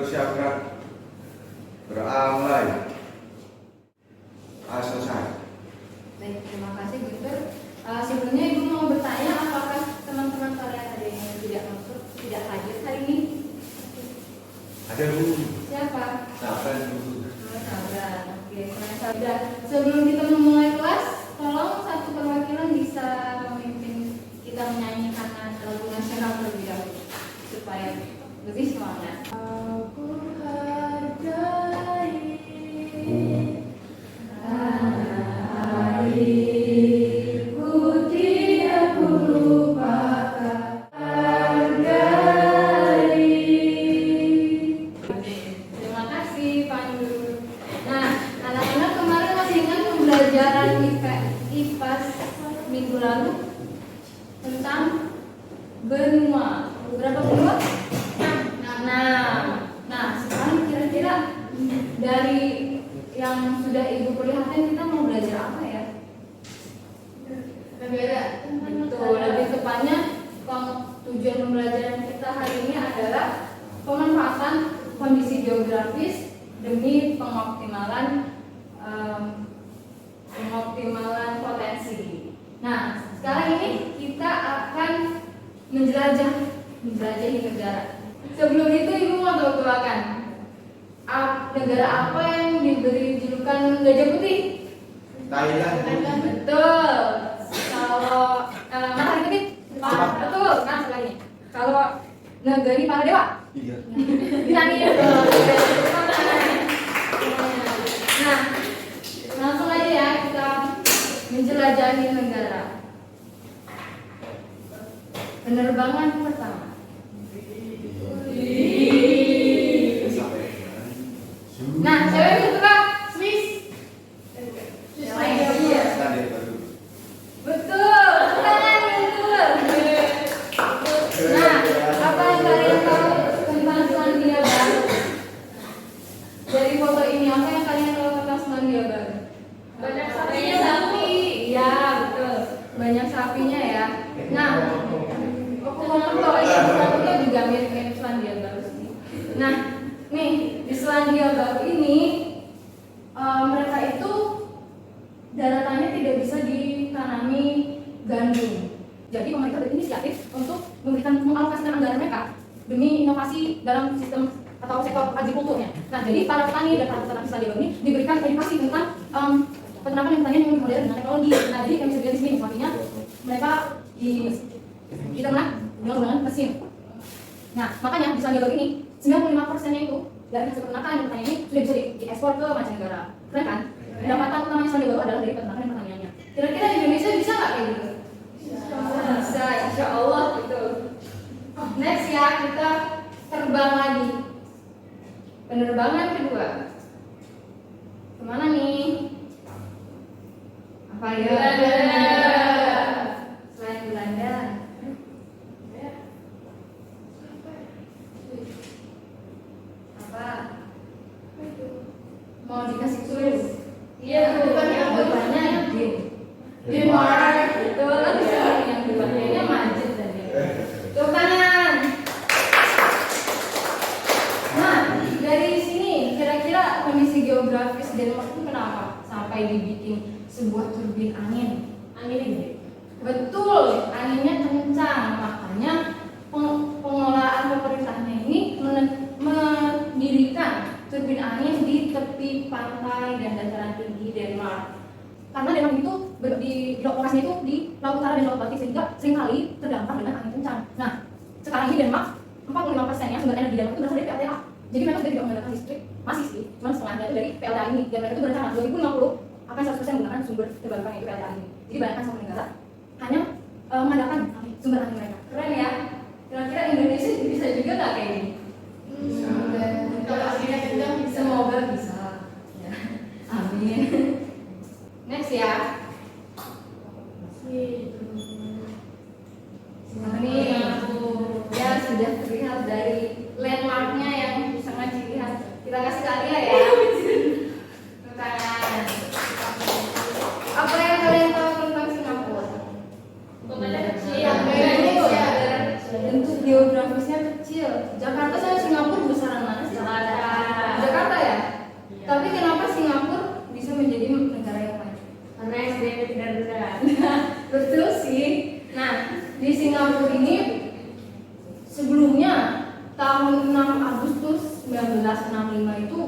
siap gerak. Berdoa mulai. Selesai. Baik, terima kasih Guntur. Sebelumnya Ibu mau bertanya apakah teman-teman kalian ada yang tidak masuk, tidak hadir hari ini? Ada Bu. Siapa? Sabar Bu. Sabar. Oke, sudah. Sebelum kita memulai kelas, tolong satu perwakilan bisa memimpin kita menyanyikan lagu nasional terlebih dahulu supaya lebih semangat. Aku hargai airku tidak lupakan hargai. Terima kasih Pandu. Nah, anak-anak kemarin masih ingat pembelajaran IPAS minggu lalu tentang benua. Berapa benua? Nah, sekarang kira-kira dari yang sudah Ibu perlihatkan kita mau belajar apa ya? Negara. Betul. Lebih tepatnya tujuan pembelajaran kita hari ini adalah pemanfaatan kondisi geografis demi pengoptimalan potensi. Nah, sekarang ini kita akan menjelajahi negara. Sebelum itu Ibu mau tebak-tebakan negara apa yang diberi julukan Gajah Putih? Thailand. Betul. Kalau matahari putih? Betul. Nah, lagi. Kalau negeri para dewa? Iya. Bilangin ya. Nah, langsung aja ya kita menjelajahi negara. Penerbangan pertama. Nah, cewek yang suka Swiss. Betul. Nah, apa yang kalian tahu tentang Selandia Baru? Dari foto ini apa yang kalian tahu tentang Selandia Baru? Banyak sapi. Iya, betul. Banyak sapinya ya. Nah, foto juga mirip-mirip Selandia Baru sih. Nah, nih di Selandia Baru ini mereka itu daratannya tidak bisa ditanami gandum. Jadi pemerintah berinisiatif untuk mengalokasikan anggaran mereka demi inovasi dalam sistem atau sektor agrikulturnya. Nah, jadi para petani dan para peternak di Selandia Baru ini diberikan edukasi tentang peternakan dan pertanian yang lebih modern dengan teknologi. Nah, jadi kami bisa lihat di sini sapinya mereka di ternak dengan mesin. Nah, makanya di Selandia Baru ini 95%-nya itu dari hasil peternakan dan pertanian ini sudah bisa diekspor ke mancanegara. Keren kan? Pendapatan utamanya Selandia Baru adalah dari peternakan dan pertaniannya. Kira-kira di Indonesia bisa nggak kayak gitu? Bisa, insya Allah gitu. Next ya, kita terbang lagi. Penerbangan kedua. Kemana nih? Apa ya? Belanda. Selain Belanda. Apa? Mau dikasih tulis? Iya, bukannya Denmark. Betul, yang bukannya Majid tadi. Tuh kanan. Nah, dari sini kira-kira kondisi geografis Denmark itu kenapa sampai dibikin sebuah turbin angin? Angin ini. Betul, anginnya kencang. Makanya pengelolaan pemerintahnya ini mendirikan turbin angin di tepi pantai dan dataran tinggi Denmark. Karena Denmark itu di lokasinya itu di laut utara dan laut Baltik sehingga seringkali terdampar dengan angin kencang. Nah, sekarang ini Denmark 45%-nya sumber energi Denmark itu berasal dari PLTA. Jadi mereka sudah tidak menggunakan listrik, masih sih, cuma setengahnya itu dari PLTA ini. Dan mereka itu berencana 2050 akan 100% menggunakan sumber terbarukan yaitu PLTA ini. Jadi bayangkan satu negara hanya mengandalkan sumber angin mereka. Keren ya? Kira-kira Indonesia bisa juga nggak kayak gini? Kalau anginnya kencang, semoga bisa. Ya. Amin. Next ya. Ini ya sudah terlihat dari landmarknya yang sangat ciri khas. Kita kasih karya ya. Pertanyaan. Apa yang kalian tahu tentang Singapura? Kotanya kecil. Bentuk geografisnya kecil. Jakarta sama Singapura besaran mana sih? 1965 itu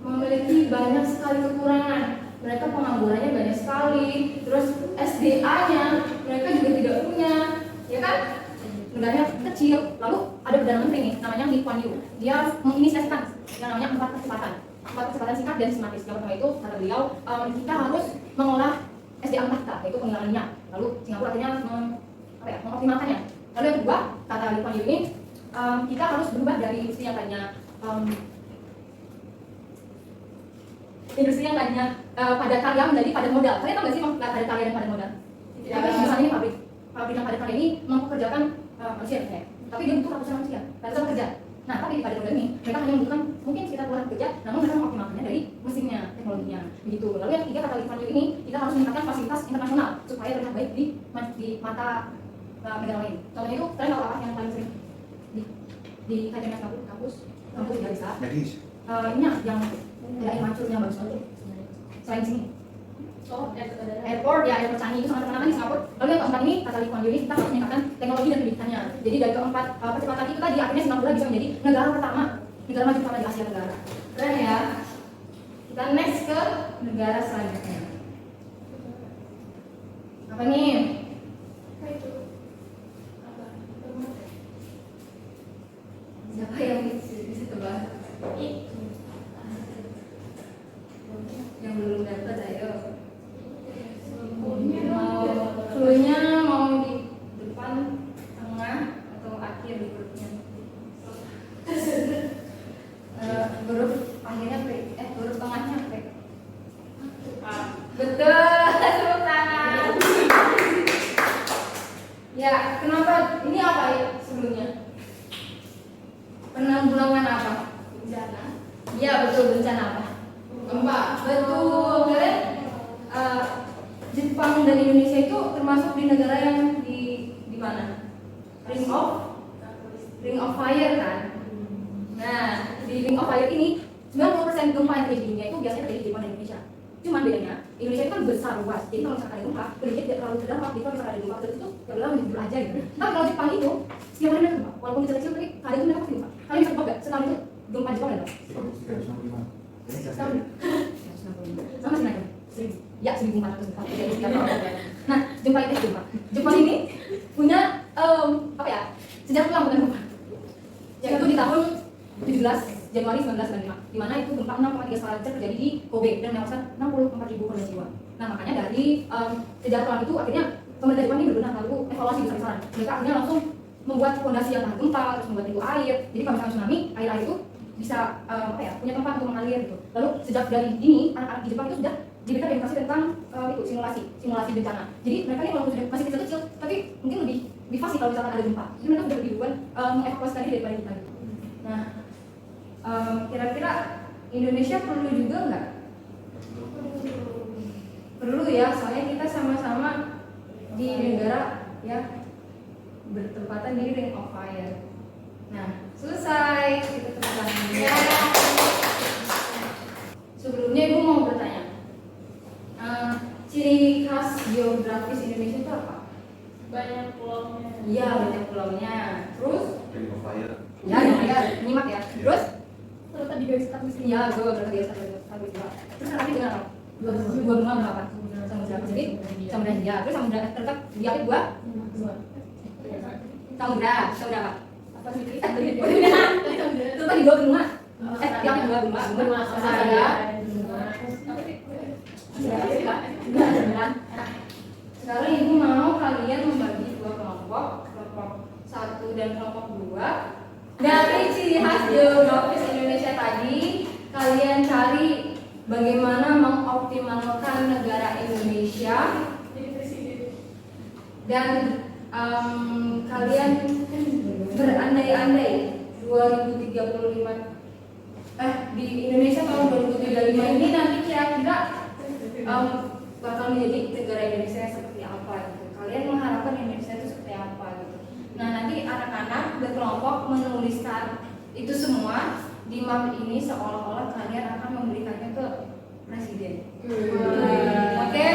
memiliki banyak sekali kekurangan. Mereka penganggurannya banyak sekali, terus SDA-nya mereka juga tidak punya, ya kan? Negaranya kecil. Lalu ada perdana menteri nih, namanya Lee Kuan Yew. Dia menginisiasikan yang namanya 4 percepatan singkat dan sistematis. Yang pertama itu kata beliau, kita harus mengolah SDA kita, yaitu penggunaan minyak. Lalu Singapura akhirnya mengoptimalkannya. Lalu yang kedua, kata Lee Kuan Yew ini, kita harus berubah dari industri yang tadinya padat karya menjadi padat modal. Kalian tahu nggak sih padat karya dan padat modal? Ya, misalnya ini pabrik yang padat karya ini mempekerjakan manusia, tapi dia butuh ratusan manusia, ratusan pekerja. Nah, tapi di padat modal ini mereka hanya membutuhkan mungkin sekitar puluhan pekerja, namun mereka mengoptimalkannya dari mesinnya, teknologinya, begitu. Lalu yang ketiga kata Lee Kuan Yew ini, kita harus meningkatkan fasilitas internasional supaya terlihat baik di mata negara lain. Contohnya itu, kalian tahu apa yang paling sering di kajian kampus juga bisa. Ini yang ada air mancurnya bagus banget selain sini. Airport Changi itu sangat terkenal kan di Singapura. Lalu yang keempat ini kata Lee Kuan Yew ini, kita harus meningkatkan teknologi dan pendidikannya. Jadi dari keempat percepatan itu tadi akhirnya Singapura bisa menjadi negara pertama, negara maju pertama di Asia Tenggara. Keren ya. Kita next ke negara selanjutnya. Apa nih? Siapa yang bisa tebak? Yang belum dapat ayo. Cluenya mau di depan, tengah, atau akhir di perutnya? Huruf akhirnya P, huruf tengahnya P. Betul, tepuk tangan. Ya, kenapa? Ini apa ya sebelumnya? Penanggulangan apa? Bencana. Iya betul, bencana apa? Gempa. Betul. Kalian Jepang dan Indonesia itu termasuk di negara yang di mana? Ring of Fire kan? Nah, di Ring of Fire ini 90% gempa yang terjadi di dunia itu biasanya terjadi di Jepang dan Indonesia. Cuman bedanya, Indonesia itu kan besar luas. Jadi kalau misalkan ada gempa, Indonesia tidak terlalu terdampak. Jadi kalau misalkan ada gempa itu ya udah menjadi aja gitu. Tapi kalau Jepang itu setiap hari ada gempa, walaupun kecil-kecil tapi kadang itu mereka pasti gempa. Kalian bisa tebak gak setahun itu gempa Jepang ada? Setahun. Sama sih naik. Ya 1400 Nah, Jepang ini punya sejarah kelam bukan gempa. Yaitu di tahun 17 Januari 1995, di mana itu gempa 6,3 skala Richter terjadi di Kobe dan menewaskan 64.000 korban jiwa. Nah, makanya dari sejarah kelam itu akhirnya pemerintah Jepang ini berbenah lalu evaluasi besar-besaran. Mereka akhirnya langsung membuat fondasi yang tahan gempa, terus membuat pintu air. Jadi kalau misalnya tsunami, air itu bisa punya tempat untuk mengalir gitu. Lalu sejak dari ini anak-anak di Jepang itu sudah diberikan edukasi tentang simulasi bencana. Jadi mereka ini walaupun sudah masih kecil-kecil, tapi mungkin lebih fasih kalau misalkan ada gempa. Jadi mereka sudah lebih duluan mengevakuasi diri daripada kita gitu. Nah, kira-kira Indonesia perlu juga nggak? Perlu ya, soalnya kita sama-sama di negara ya bertempatan di Ring of Fire. Nah, selesai kita terbang. Sebelumnya Ibu mau bertanya, ciri khas geografis Indonesia itu apa? Banyak pulaunya. Iya, banyak pulaunya. Terus? Ring of Fire. Ya, nyimak ya. Terus? Terletak di garis status. Iya, gue berarti biasa status. Terus nanti dengan apa? Dua benua berapa? Samudra Pasifik, Samudra Hindia. Terus Samudra terletak di akhir gua? Samudra apa? Pasifik. Itu tadi dua benua. Di akhir dua benua. Samudra. Sekarang Ibu mau kalian membagi dua kelompok 1 dan kelompok 2. Dari ciri khas geografis Indonesia tadi, kalian cari bagaimana mengoptimalkan negara Indonesia dan kalian berandai-andai 2035 di Indonesia tahun 2035 ini nanti kira-kira bakal menjadi negara Indonesia seperti apa gitu. Kalian mengharapkan Indonesia itu seperti apa gitu. Nah, nanti anak-anak berkelompok menuliskan itu semua di map ini seolah-olah kalian akan memberikannya ke presiden. Oke?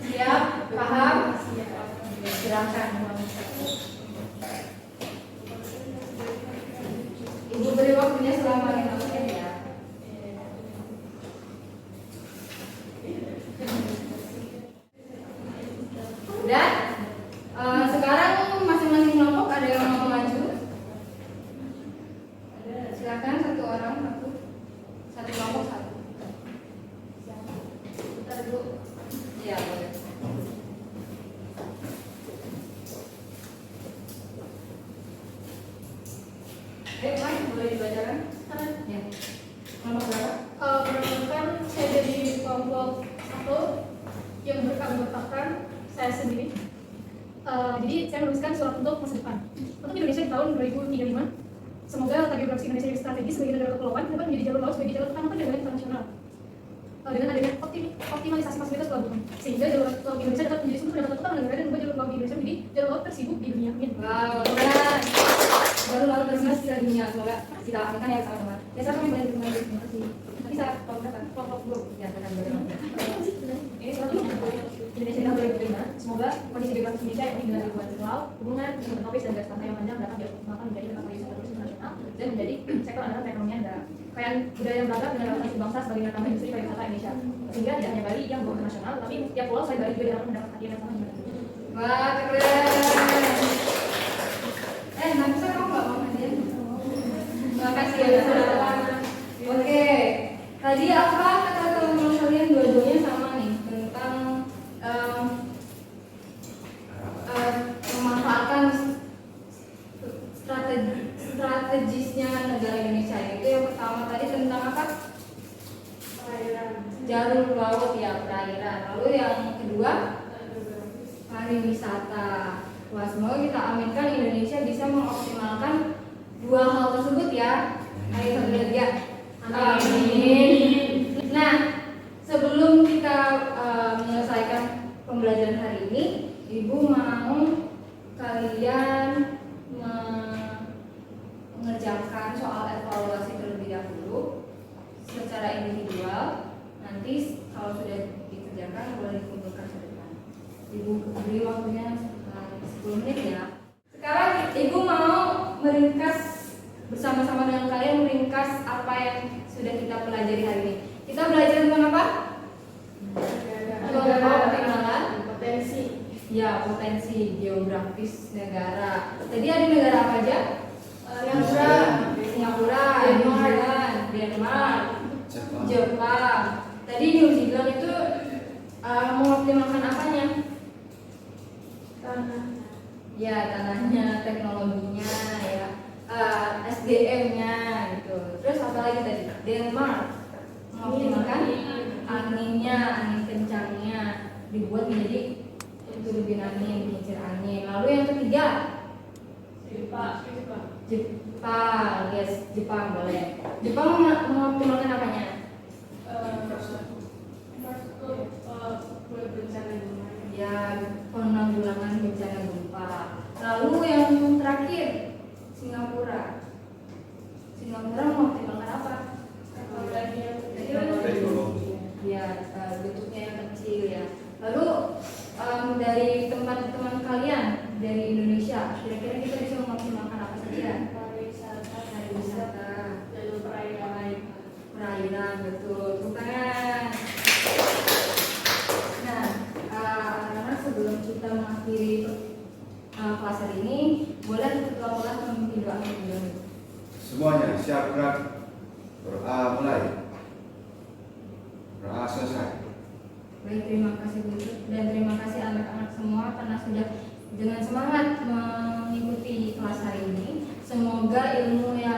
Siap? Paham? Silakan. Ibu beri waktunya selama untuk masa depan. Untuk Indonesia di tahun 2035, semoga letak geografis Indonesia yang strategis sebagai negara kepulauan dapat menjadi jalur laut sebagai jalur utama perdagangan internasional. Dengan adanya optimalisasi fasilitas pelabuhan, sehingga jalur laut Indonesia dapat menjadi sumber pendapatan utama negara dan membuat jalur laut di Indonesia menjadi jalur laut tersibuk di dunia. Amin. Wow, keren. Baru lalu tersibuk di dunia, semoga kita amankan ya sama-sama. Ya, saya boleh dukungan terima kasih. Nanti saya kelompok dulu ya akan bagaimana. Ini suatu Indonesia tahun 2005. Semoga kondisi geografis Indonesia yang dengan ribuan pulau, hubungan dengan tropis dan garis pantai yang panjang dapat dioptimalkan menjadi tempat pariwisata turis internasional dan menjadi sektor andalan perekonomian dan kekayaan budaya yang beragam dengan relevansi bangsa sebagai tambah industri pariwisata Indonesia. Sehingga tidak hanya Bali yang go internasional, tapi tiap pulau selain Bali juga dapat mendapat hadiah yang sama juga. Wah, keren. Nanti saya kamu nggak mau hadiah? Terima kasih ya. Oke, tadi apa kata teman-teman kalian dua-duanya sama nih tentang memanfaatkan strategisnya negara Indonesia. Itu yang pertama tadi tentang apa? Jalur laut ya, perairan. Lalu yang kedua pariwisata. Wah, semoga kita aminkan Indonesia bisa mengoptimalkan dua hal tersebut ya. Ayo satu dua tiga. Amin. Nah, sebelum kita menyelesaikan pembelajaran hari ini, Ibu mau kalian mengerjakan soal evaluasi terlebih dahulu secara individual. Nanti kalau sudah dikerjakan boleh dikumpulkan ke depan. Ibu beri waktunya 10 menit ya. Sekarang Ibu mau meringkas bersama-sama dengan kalian meringkas apa yang sudah kita pelajari hari ini. Kita belajar tentang apa? Pengenalan Potensi. ya, potensi geografis negara. Tadi ada negara apa aja? Singapura, New Zealand, Denmark, Jepang. Tadi New Zealand itu mengoptimalkan apanya? Tanah. Ya, tanahnya, teknologinya, ya, SDM-nya gitu. Terus apa lagi tadi? Denmark mengoptimalkan anginnya, angin kencangnya dibuat menjadi turbin angin, kincir angin. Lalu yang ketiga, Jepang, yes, Jepang boleh. Jepang mengoptimalkan apanya? Ya, penanggulangan bencana gempa. Lalu yang terakhir, Singapura. Singapura mengoptimalkan apa? Ya, bentuknya yang kecil ya. Lalu dari teman-teman kalian dari Indonesia, kira-kira kita bisa mengoptimalkan apa saja? Pariwisata, perairan, betul. Tepuk tangan. Nah, anak-anak sebelum kita mengakhiri kelas hari ini, boleh ketua kelas memimpin doa dulu. Semuanya siap gerak. Doa mulai. Doa selesai. Baik, terima kasih Bu dan terima kasih anak-anak semua karena sudah dengan semangat mengikuti kelas hari ini. Semoga ilmu yang